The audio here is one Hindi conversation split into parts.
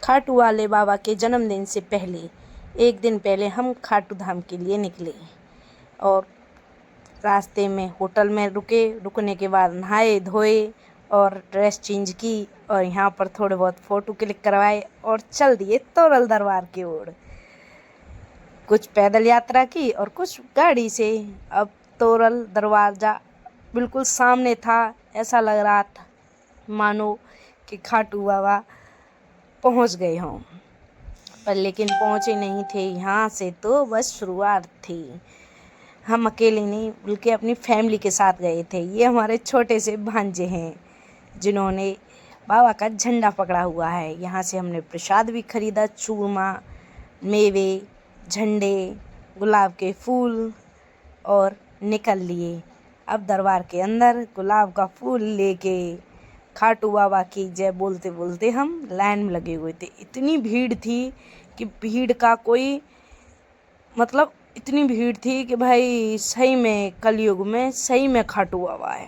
खाटू वाले बाबा के जन्मदिन से पहले एक दिन पहले हम खाटू धाम के लिए निकले और रास्ते में होटल में रुकने के बाद नहाए धोए और ड्रेस चेंज की और यहाँ पर थोड़े बहुत फ़ोटो क्लिक करवाए और चल दिए तोरल दरबार की ओर। कुछ पैदल यात्रा की और कुछ गाड़ी से। अब तोरल दरवाज़ा बिल्कुल सामने था, ऐसा लग रहा था मानो कि खाटू बाबा पहुंच गए हों, पर लेकिन पहुंचे नहीं थे। यहाँ से तो बस शुरुआत थी। हम अकेले नहीं बल्कि अपनी फैमिली के साथ गए थे। ये हमारे छोटे से भांजे हैं जिन्होंने बाबा का झंडा पकड़ा हुआ है। यहाँ से हमने प्रसाद भी खरीदा, चूरमा, मेवे, झंडे, गुलाब के फूल और निकल लिए। अब दरबार के अंदर गुलाब का फूल लेके खाटू बाबा की जय बोलते बोलते हम लाइन में लगे हुए थे। इतनी भीड़ थी कि भीड़ का कोई मतलब इतनी भीड़ थी कि भाई सही में कलयुग में सही में खाटू बाबा है।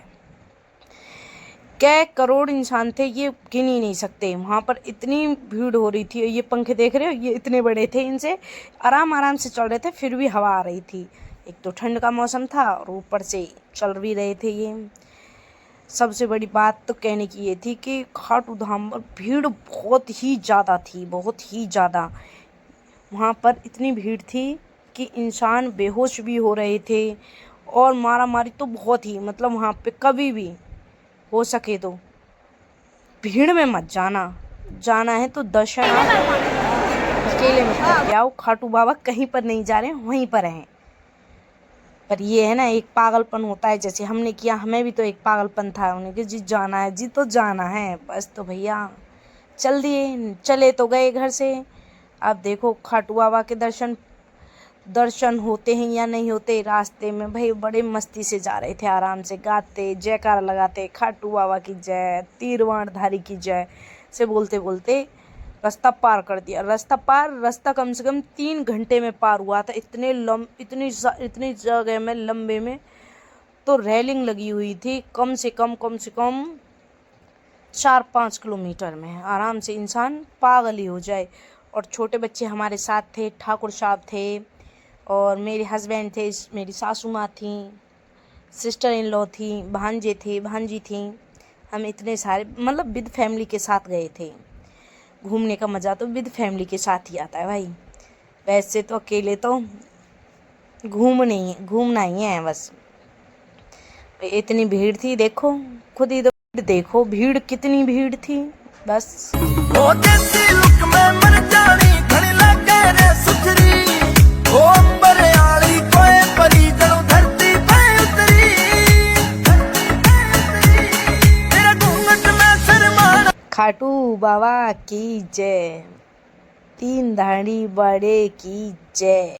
कै करोड़ इंसान थे ये गिन ही नहीं सकते। वहाँ पर इतनी भीड़ हो रही थी। ये पंखे देख रहे हो, ये इतने बड़े थे, इनसे आराम से चल रहे थे, फिर भी हवा आ रही थी। एक तो ठंड का मौसम था और ऊपर से चल भी रहे थे ये। सबसे बड़ी बात तो कहने की ये थी कि खाटू धाम पर भीड़ बहुत ही ज़्यादा थी, बहुत ही ज़्यादा। वहाँ पर इतनी भीड़ थी कि इंसान बेहोश भी हो रहे थे और मारा मारी तो बहुत ही, मतलब वहाँ पे कभी भी हो सके तो भीड़ में मत जाना है तो दर्शन अकेले मत करके आओ। खाटू बाबा कहीं पर नहीं जा रहे हैं, वहीं पर हैं। पर ये है ना, एक पागलपन होता है, जैसे हमने किया, हमें भी तो एक पागलपन था। उन्हें कि जी जाना है, जी तो जाना है बस, तो भैया चल दिए, चले तो गए घर से। अब देखो खाटू बाबा के दर्शन होते हैं या नहीं होते। रास्ते में भाई बड़े मस्ती से जा रहे थे, आराम से गाते, जयकारा लगाते, खाटू बाबा की जय, तीरवाणधारी की जय से बोलते बोलते रास्ता पार कर दिया। रास्ता कम से कम 3 घंटे में पार हुआ था। इतनी जगह में लंबे में तो रेलिंग लगी हुई थी, कम से कम 4-5 किलोमीटर में। आराम से इंसान पागल ही हो जाए। और छोटे बच्चे हमारे साथ थे, ठाकुर साहब थे और मेरे हस्बैंड थे, मेरी सासू माँ थी, सिस्टर इन लॉ थी, भांजे थे, भांजी थी। हम इतने सारे मतलब विद फैमिली के साथ गए थे। घूमने का मज़ा तो विद फैमिली के साथ ही आता है भाई। वैसे तो अकेले तो घूमना ही है बस। इतनी भीड़ थी, देखो खुद ही तो देखो भीड़ कितनी भीड़ थी बस। खाटू बाबा की जय, तीन धाड़ी बड़े की जय।